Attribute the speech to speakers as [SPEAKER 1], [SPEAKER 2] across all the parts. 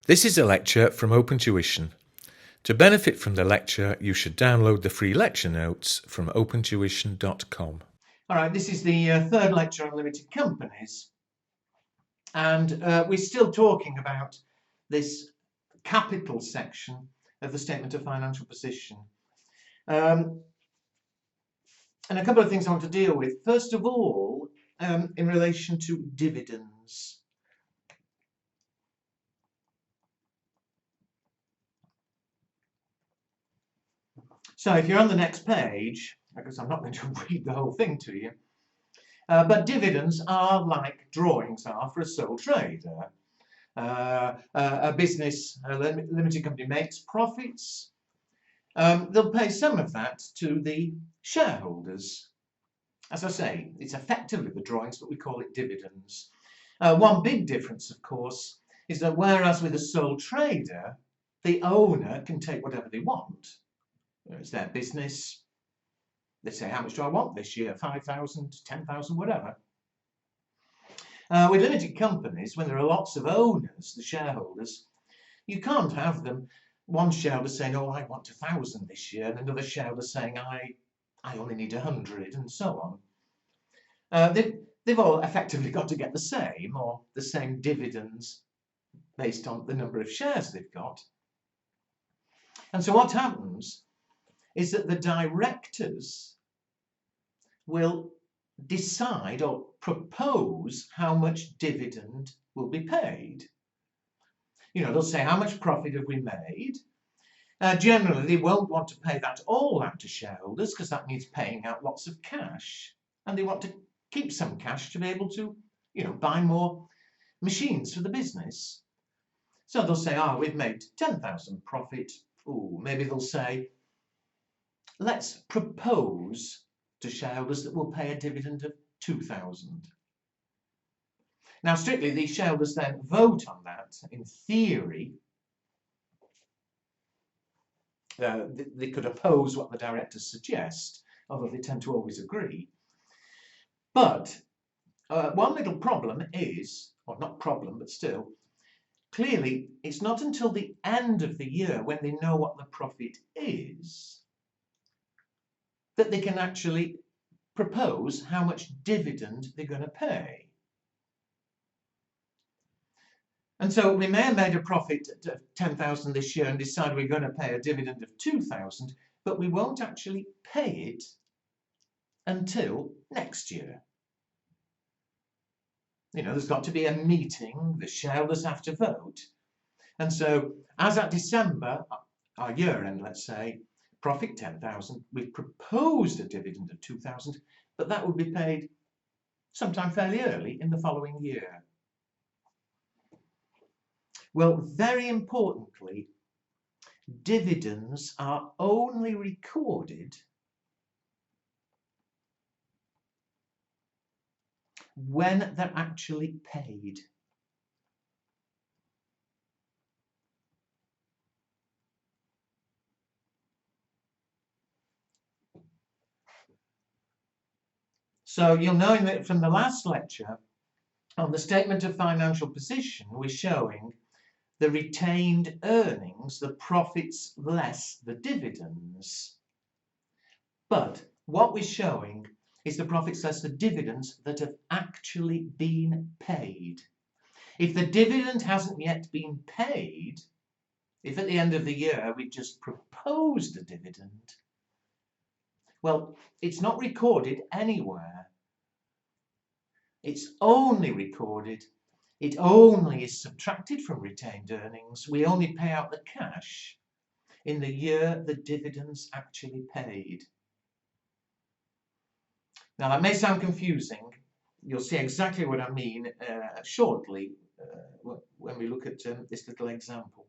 [SPEAKER 1] This is a lecture from Open Tuition. To benefit from the lecture, you should download the free lecture notes from opentuition.com.
[SPEAKER 2] All right, this is the third lecture on limited companies, and we're still talking about this capital section of the statement of financial position. And a couple of things I want to deal with. First of all, in relation to dividends. So if you're on the next page, because I'm not going to read the whole thing to you, but dividends are like drawings are for a sole trader. A business, a limited company makes profits. They'll pay some of that to the shareholders. As I say, it's effectively the drawings, but we call it dividends. One big difference, of course, is that whereas with a sole trader, the owner can take whatever they want. It's their business. They say, how much do I want this year? 5,000, 10,000, whatever. With limited companies, when there are lots of owners, the shareholders, you can't have them, one shareholder saying, oh, I want 1,000 this year, and another shareholder saying, I only need 100, and so on. They've all effectively got to get the same, or the same dividends based on the number of shares they've got. And so what happens is that the directors will decide or propose how much dividend will be paid. You know, they'll say, how much profit have we made? Generally, they won't want to pay that all out to shareholders because that means paying out lots of cash. And they want to keep some cash to be able to, buy more machines for the business. So they'll say, we've made 10,000 profit. Ooh, maybe they'll say, let's propose to shareholders that we'll pay a dividend of 2,000. Now, strictly, these shareholders then vote on that. In theory, they could oppose what the directors suggest, although they tend to always agree. But one little problem is, or not problem, but still, clearly, it's not until the end of the year when they know what the profit is that they can actually propose how much dividend they're going to pay. And so we may have made a profit of 10,000 this year and decide we're going to pay a dividend of 2,000, but we won't actually pay it until next year. There's got to be a meeting, the shareholders have to vote. And so as at December, our year end, let's say, profit 10,000, we've proposed a dividend of 2,000, but that would be paid sometime fairly early in the following year. Well, very importantly, dividends are only recorded when they're actually paid. So you'll know that from the last lecture on the statement of financial position, we're showing the retained earnings, the profits less the dividends. But what we're showing is the profits less the dividends that have actually been paid. If the dividend hasn't yet been paid, if at the end of the year we just proposed a dividend, well, it's not recorded anywhere. It's only recorded, it only is subtracted from retained earnings. We only pay out the cash in the year the dividends actually paid. Now, that may sound confusing. You'll see exactly what I mean shortly when we look at this little example.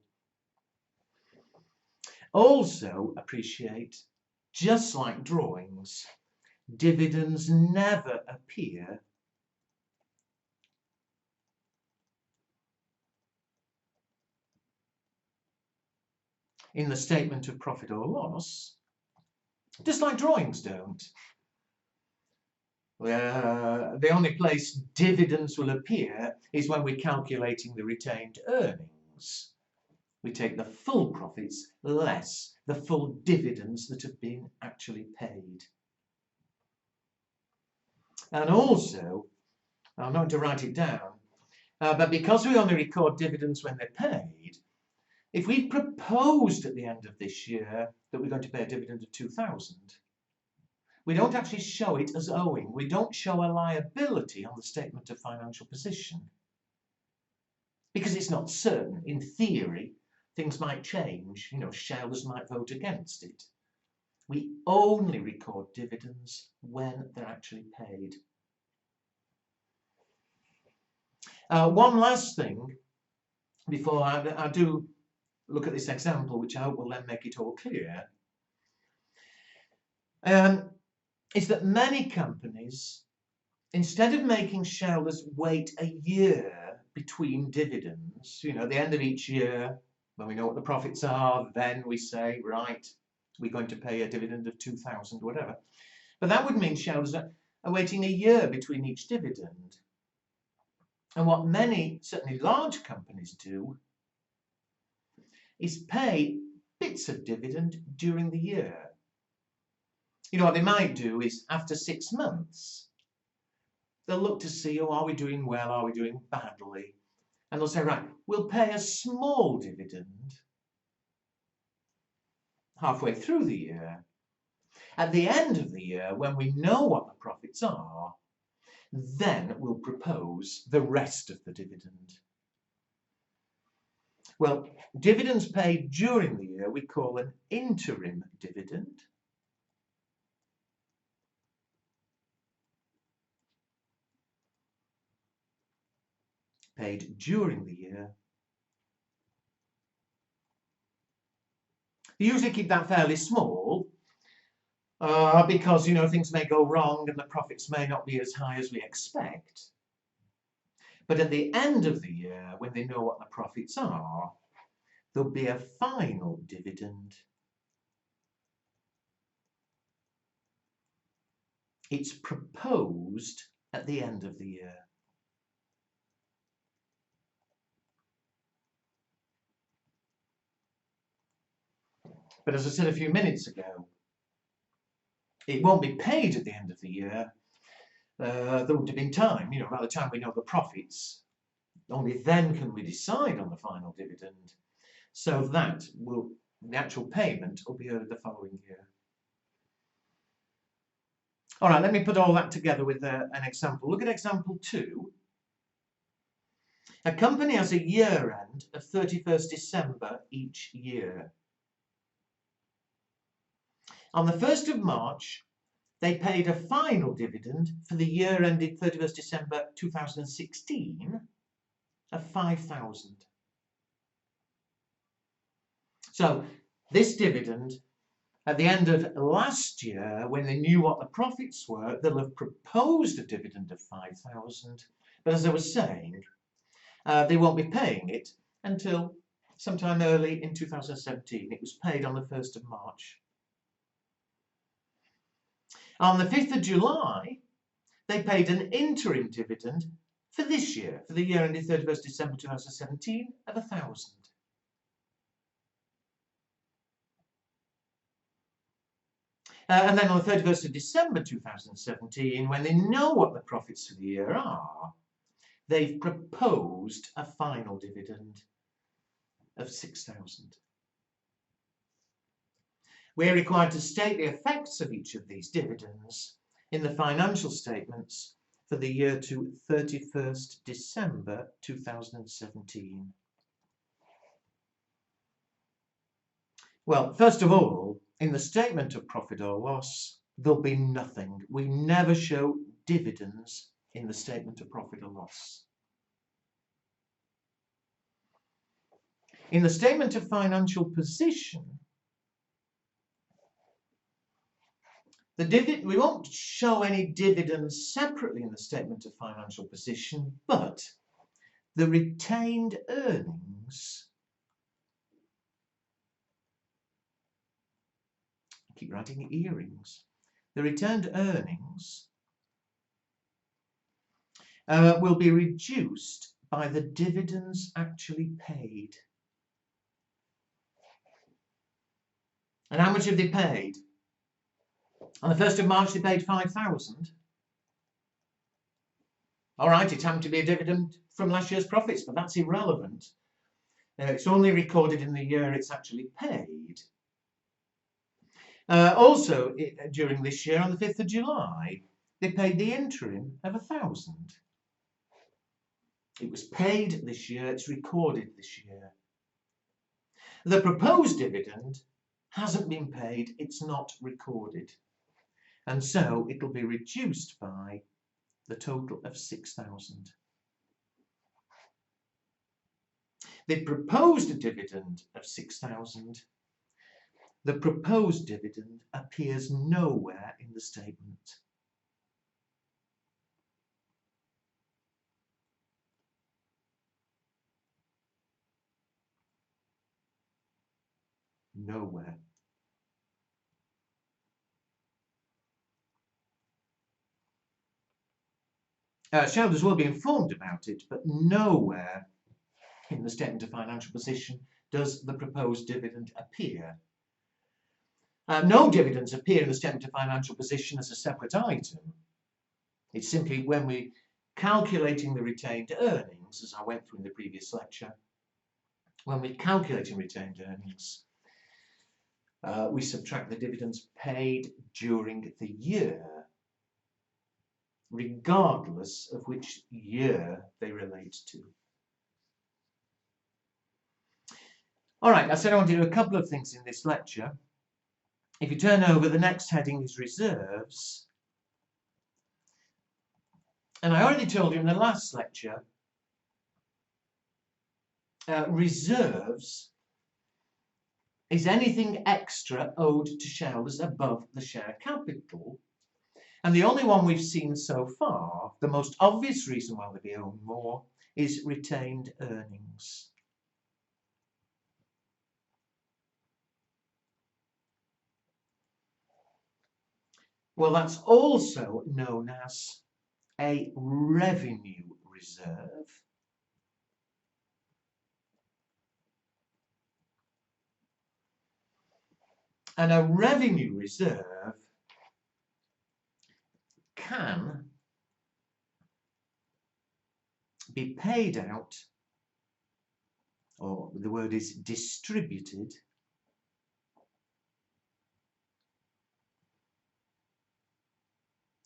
[SPEAKER 2] Also appreciate, just like drawings, dividends never appear in the statement of profit or loss, just like drawings don't. The only place dividends will appear is when we're calculating the retained earnings. We take the full profits less the full dividends that have been actually paid. And also, I'm not going to write it down, but because we only record dividends when they're paid, if we proposed at the end of this year that we're going to pay a dividend of 2,000, we don't actually show it as owing. We don't show a liability on the statement of financial position because it's not certain. In theory, things might change. Shareholders might vote against it. We only record dividends when they're actually paid. One last thing before I do look at this example, which I hope will then make it all clear, is that many companies, instead of making shareholders wait a year between dividends, at the end of each year, when we know what the profits are, then we say, right, we're going to pay a dividend of 2,000, whatever. But that would mean shareholders are waiting a year between each dividend. And what many, certainly large companies do, is pay bits of dividend during the year. What they might do is after 6 months, they'll look to see, are we doing well, are we doing badly? And they'll say, right, we'll pay a small dividend halfway through the year. At the end of the year, when we know what the profits are, then we'll propose the rest of the dividend. Well, dividends paid during the year we call an interim dividend. Paid during the year. You usually keep that fairly small because, things may go wrong and the profits may not be as high as we expect. But at the end of the year, when they know what the profits are, there'll be a final dividend. It's proposed at the end of the year. But as I said a few minutes ago, it won't be paid at the end of the year. There wouldn't have been time, by the time we know the profits. Only then can we decide on the final dividend. So the actual payment will be over the following year. All right, let me put all that together with an example. Look at example 2. A company has a year end of 31st December each year. On the 1st of March, they paid a final dividend for the year ended 31st December 2016 of 5,000. So this dividend, at the end of last year, when they knew what the profits were, they'll have proposed a dividend of 5,000. But as I was saying, they won't be paying it until sometime early in 2017. It was paid on the 1st of March. On the 5th of July, they paid an interim dividend for this year, for the year ended 31st December 2017, of 1,000. And then on the 31st of December 2017, when they know what the profits for the year are, they've proposed a final dividend of 6,000. We're required to state the effects of each of these dividends in the financial statements for the year to 31st December 2017. Well, first of all, in the statement of profit or loss, there'll be nothing. We never show dividends in the statement of profit or loss. In the statement of financial position, we won't show any dividends separately in the statement of financial position, but the retained earnings, I keep writing earrings, the retained earnings will be reduced by the dividends actually paid. And how much have they paid? On the 1st of March, they paid 5,000. All right, it happened to be a dividend from last year's profits, but that's irrelevant. It's only recorded in the year it's actually paid. Also, during this year, on the 5th of July, they paid the interim of 1,000. It was paid this year, it's recorded this year. The proposed dividend hasn't been paid, it's not recorded. And so it'll be reduced by the total of 6,000. They proposed a dividend of 6,000. The proposed dividend appears nowhere in the statement. Nowhere. Shareholders will be informed about it, but nowhere in the statement of financial position does the proposed dividend appear. No dividends appear in the statement of financial position as a separate item. It's simply when we're calculating the retained earnings, as I went through in the previous lecture, when we're calculating retained earnings, we subtract the dividends paid during the year, regardless of which year they relate to. All right, I said I want to do a couple of things in this lecture. If you turn over, the next heading is reserves. And I already told you in the last lecture, reserves is anything extra owed to shareholders above the share capital. And the only one we've seen so far, the most obvious reason why they'd be owed more, is retained earnings. Well, that's also known as a revenue reserve. And a revenue reserve can be paid out, or the word is distributed,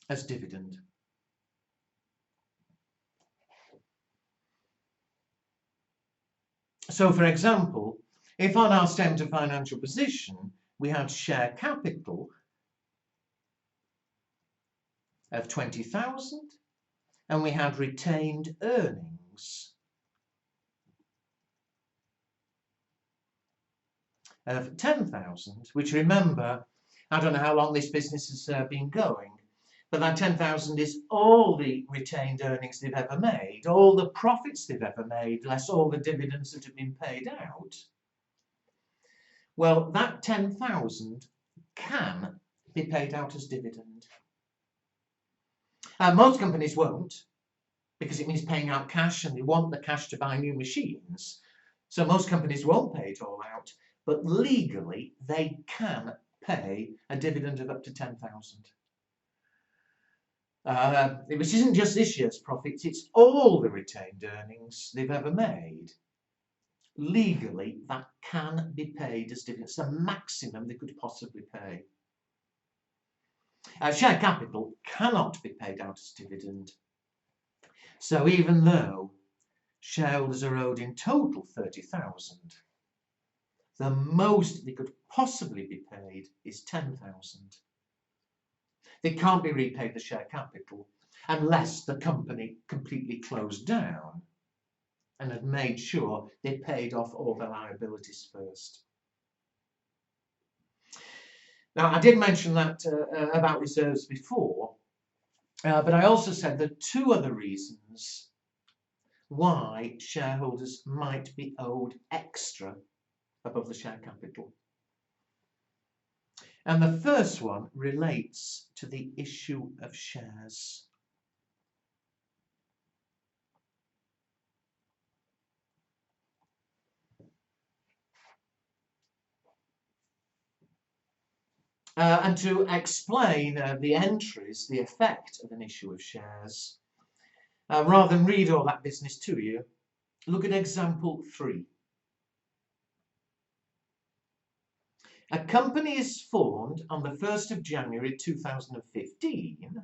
[SPEAKER 2] as dividend. So, for example, if on our statement of financial position we had share capital of 20,000 and we had retained earnings of 10,000, which, remember, I don't know how long this business has been going, but that 10,000 is all the retained earnings they've ever made, all the profits they've ever made, less all the dividends that have been paid out. Well, that 10,000 can be paid out as dividend. Most companies won't, because it means paying out cash, and they want the cash to buy new machines. So most companies won't pay it all out, but legally they can pay a dividend of up to 10,000. Which isn't just this year's profits, it's all the retained earnings they've ever made. Legally, that can be paid as dividends, the maximum they could possibly pay. Share capital cannot be paid out as dividend. So even though shareholders are owed in total 30,000, the most they could possibly be paid is 10,000. They can't be repaid the share capital unless the company completely closed down and had made sure they paid off all their liabilities first. Now, I did mention that about reserves before, but I also said there are two other reasons why shareholders might be owed extra above the share capital. And the first one relates to the issue of shares. and to explain the entries, the effect of an issue of shares, rather than read all that business to you, look at example 3. A company is formed on the 1st of January 2015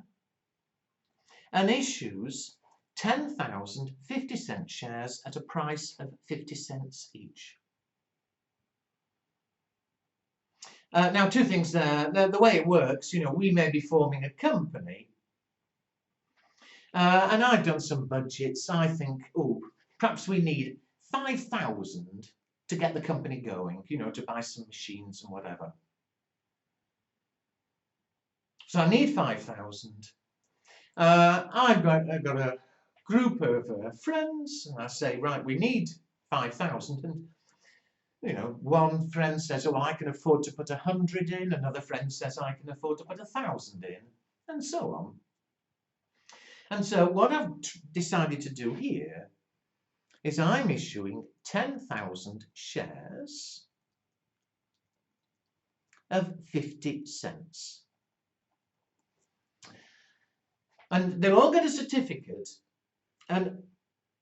[SPEAKER 2] and issues 10,000 50-cent shares at a price of 50 cents each. Now, two things there. The way it works, we may be forming a company, and I've done some budgets. I think, perhaps we need 5,000 to get the company going, to buy some machines and whatever. So I need 5,000. I've got a group of friends, and I say, right, we need 5,000, and one friend says, oh, I can afford to put 100 in, another friend says I can afford to put 1,000 in, and so on. And so what I've decided to do here is I'm issuing 10,000 shares of 50 cents. And they'll all get a certificate, and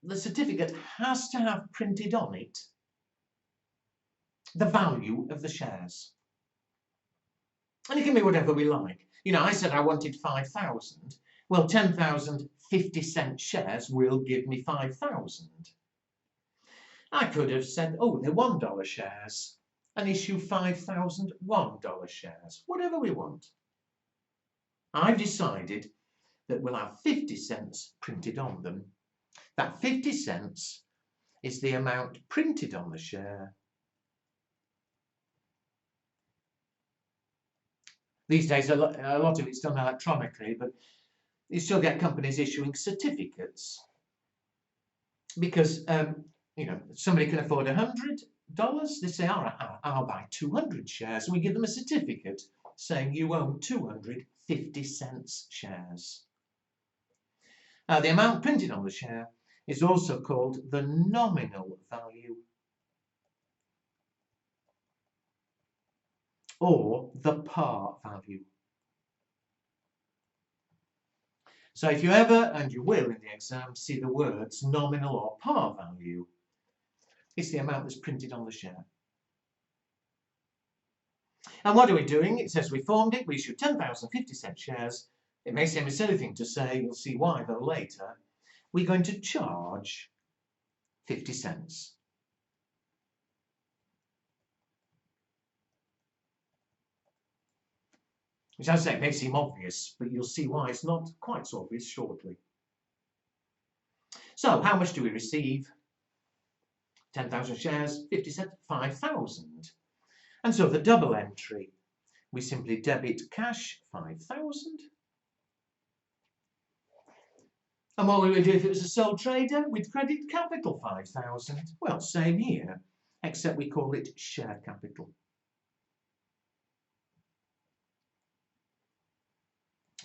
[SPEAKER 2] the certificate has to have printed on it the value of the shares. And it can be whatever we like. I said I wanted 5,000. Well, 10,000 50-cent shares will give me 5,000. I could have said, oh, they're $1 shares, and issue 5,000 $1 shares, whatever we want. I've decided that we'll have 50 cents printed on them. That 50 cents is the amount printed on the share. These days, a lot of it's done electronically, but you still get companies issuing certificates because, somebody can afford $100. They say, all right, I'll buy 200 shares. And we give them a certificate saying you own 250 cents shares. The amount printed on the share is also called the nominal value, or the par value. So if you ever, and you will in the exam, see the words nominal or par value, it's the amount that's printed on the share. And what are we doing? It says we formed it, we issued 10,000 50-cent shares. It may seem a silly thing to say, you'll see why though later. We're going to charge 50 cents. Which, as I say, may seem obvious, but you'll see why it's not quite so obvious shortly. So, how much do we receive? 10,000 shares, 50 cents, 5,000. And so the double entry, we simply debit cash 5,000. And what we would do if it was a sole trader, we'd credit capital 5,000. Well, same here, except we call it share capital.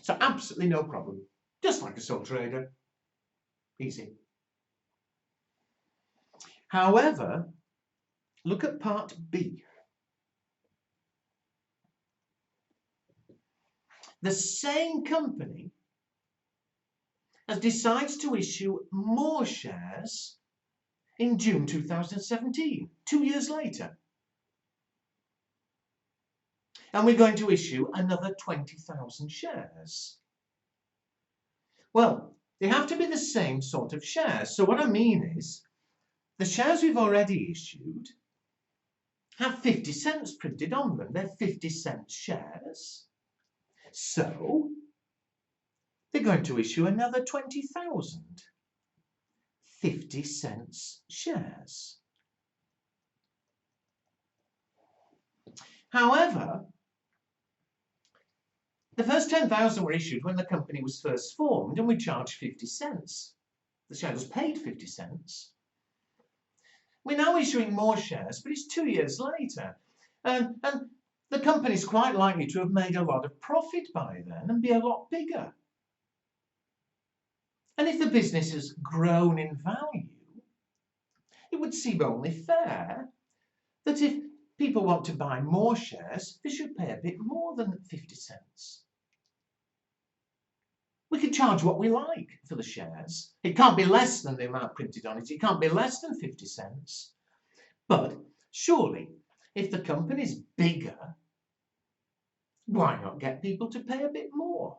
[SPEAKER 2] So absolutely no problem, just like a sole trader, easy. However, look at part B. The same company decides to issue more shares in June 2017, 2 years later. And we're going to issue another 20,000 shares. Well, they have to be the same sort of shares. So what I mean is, the shares we've already issued have 50 cents printed on them. They're 50-cent shares. So they're going to issue another 20,000 50 cents shares. However, the first 10,000 were issued when the company was first formed, and we charged 50 cents. The share was paid 50 cents. We're now issuing more shares, but it's 2 years later. And the company's quite likely to have made a lot of profit by then and be a lot bigger. And if the business has grown in value, it would seem only fair that if people want to buy more shares, they should pay a bit more than 50 cents. We can charge what we like for the shares. It can't be less than the amount printed on it. It can't be less than 50 cents. But surely, if the company's bigger, why not get people to pay a bit more?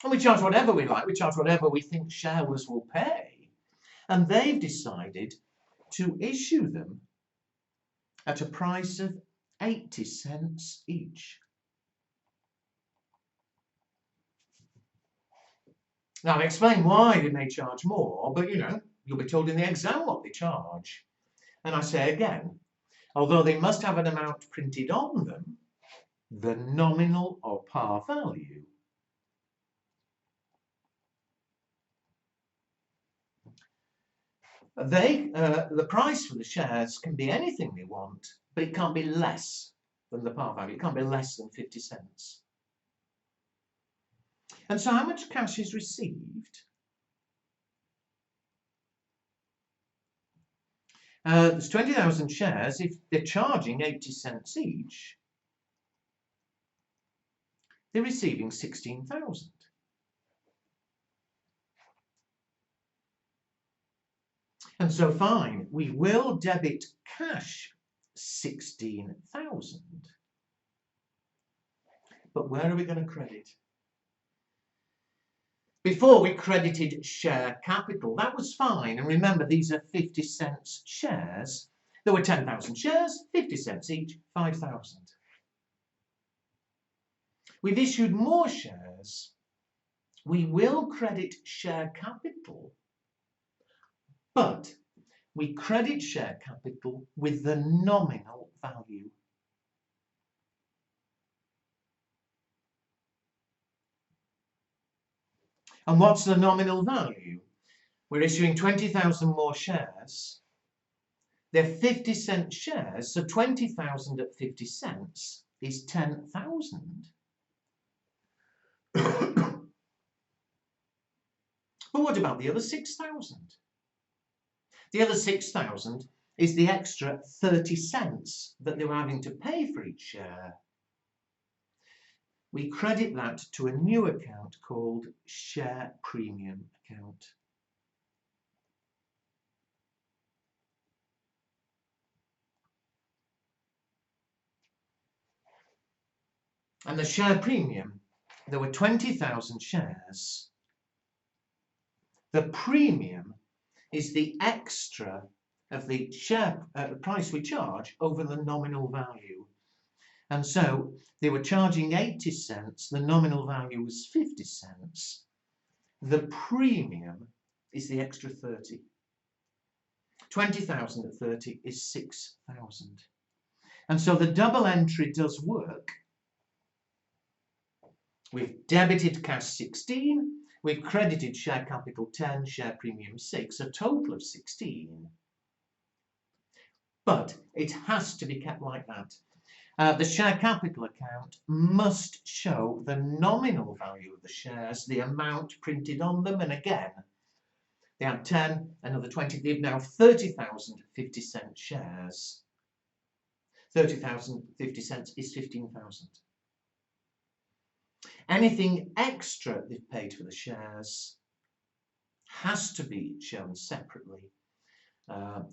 [SPEAKER 2] And we charge whatever we like. We charge whatever we think shareholders will pay. And they've decided to issue them at a price of 80 cents each. Now, I'll explain why they may charge more, but you'll be told in the exam what they charge. And I say again, although they must have an amount printed on them, the nominal or par value the price for the shares can be anything they want, but it can't be less than the par value. It can't be less than 50 cents. And so how much cash is received? There's 20,000 shares. If they're charging 80 cents each, they're receiving 16,000. And so fine, we will debit cash 16,000. But where are we going to credit? Before we credited share capital, that was fine. And remember, these are 50 cents shares. There were 10,000 shares, 50 cents each, 5,000. We've issued more shares. We will credit share capital, but we credit share capital with the nominal value. And what's the nominal value? We're issuing 20,000 more shares. They're 50 cent shares, so 20,000 at 50 cents is 10,000. But what about the other 6,000? The other 6,000 is the extra 30 cents that they were having to pay for each share. We credit that to a new account called share premium account. And the share premium, there were 20,000 shares. The premium is the extra of the share price we charge over the nominal value. And so they were charging 80 cents, the nominal value was 50 cents. The premium is the extra 30. 20,000 at 30 is 6,000. And so the double entry does work. We've debited cash 16, we've credited share capital 10, share premium 6, a total of 16. But it has to be kept like that. The share capital account must show the nominal value of the shares, the amount printed on them, and again, they had 10, another 20, they've now 30,000 50-cent shares. 30,000 50 cents is 15,000. Anything extra they've paid for the shares has to be shown separately.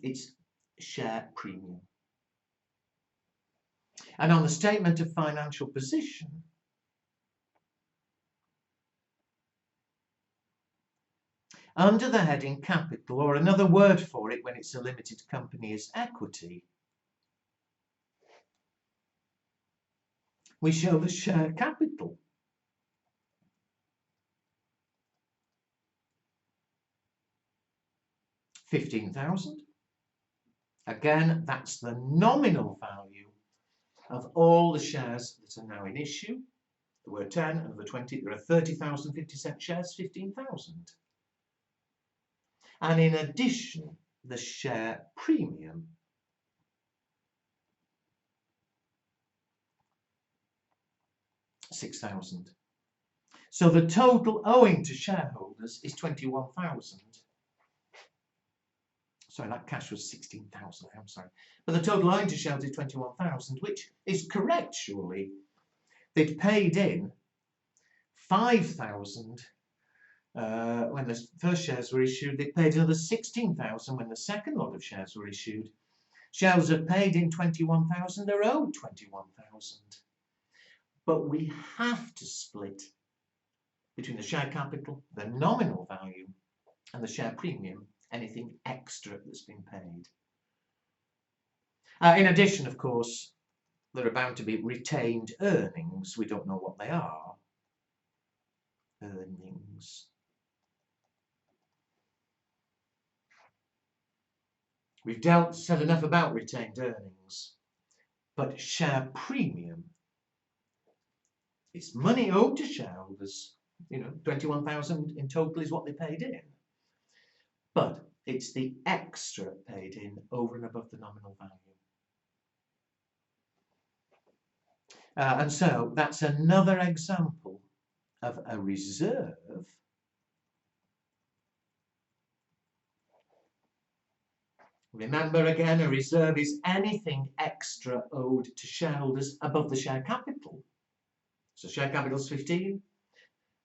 [SPEAKER 2] It's share premium. And on the statement of financial position, under the heading capital, or another word for it when it's a limited company is equity, we show the share capital. $15,000. Again, that's the nominal value of all the shares that are now in issue. There were 10, another 20, there are 30,000 50-cent shares, 15,000. And in addition, the share premium. $6,000. So the total owing to shareholders is $21,000. sorry, that cash was 16,000, I'm sorry. But the total owing to shareholders is 21,000, which is correct, surely. They'd paid in 5,000 when the first shares were issued. They paid another 16,000 when the second lot of shares were issued. Shareholders have paid in 21,000, they're owed 21,000. But we have to split between the share capital, the nominal value, and the share premium, anything extra that's been paid. In addition, of course, there are bound to be retained earnings. We don't know what they are. Earnings. We've said enough about retained earnings, but share premium, it's money owed to shareholders. 21,000 in total is what they paid in. But it's the extra paid in over and above the nominal value. And so that's another example of a reserve Remember again, a reserve is anything extra owed to shareholders above the share capital. So share capital is 15.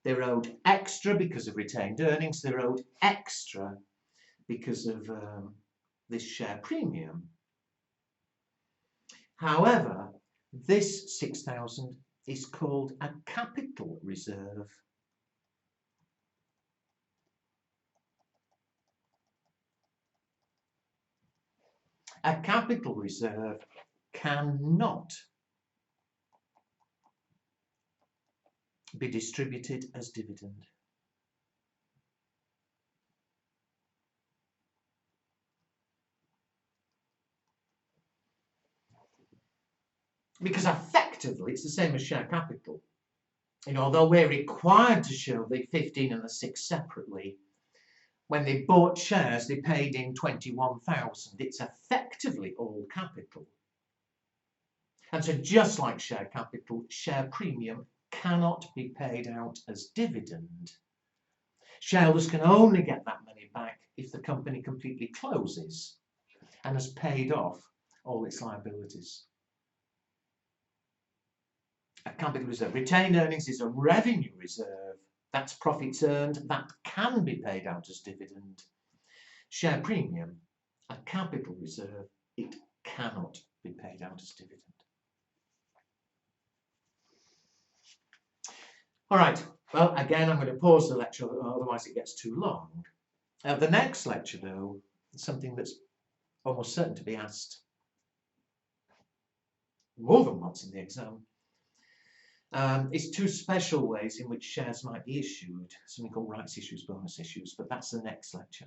[SPEAKER 2] They're owed extra because of retained earnings. They're owed extra because of this share premium. However, this 6,000 is called a capital reserve. A capital reserve cannot be distributed as dividend. Because effectively it's the same as share capital. Although we're required to show the 15 and the 6 separately, when they bought shares, they paid in 21,000. It's effectively all capital. And so just like share capital, share premium cannot be paid out as dividend. Shareholders can only get that money back if the company completely closes and has paid off all its liabilities. A capital reserve. Retained earnings is a revenue reserve. That's profits earned that can be paid out as dividend. Share premium, a capital reserve, it cannot be paid out as dividend. All right, well, again, I'm going to pause the lecture, otherwise it gets too long. The next lecture, though, is something that's almost certain to be asked more than once in the exam. It's 2 special ways in which shares might be issued, something called rights issues, bonus issues, but that's the next lecture.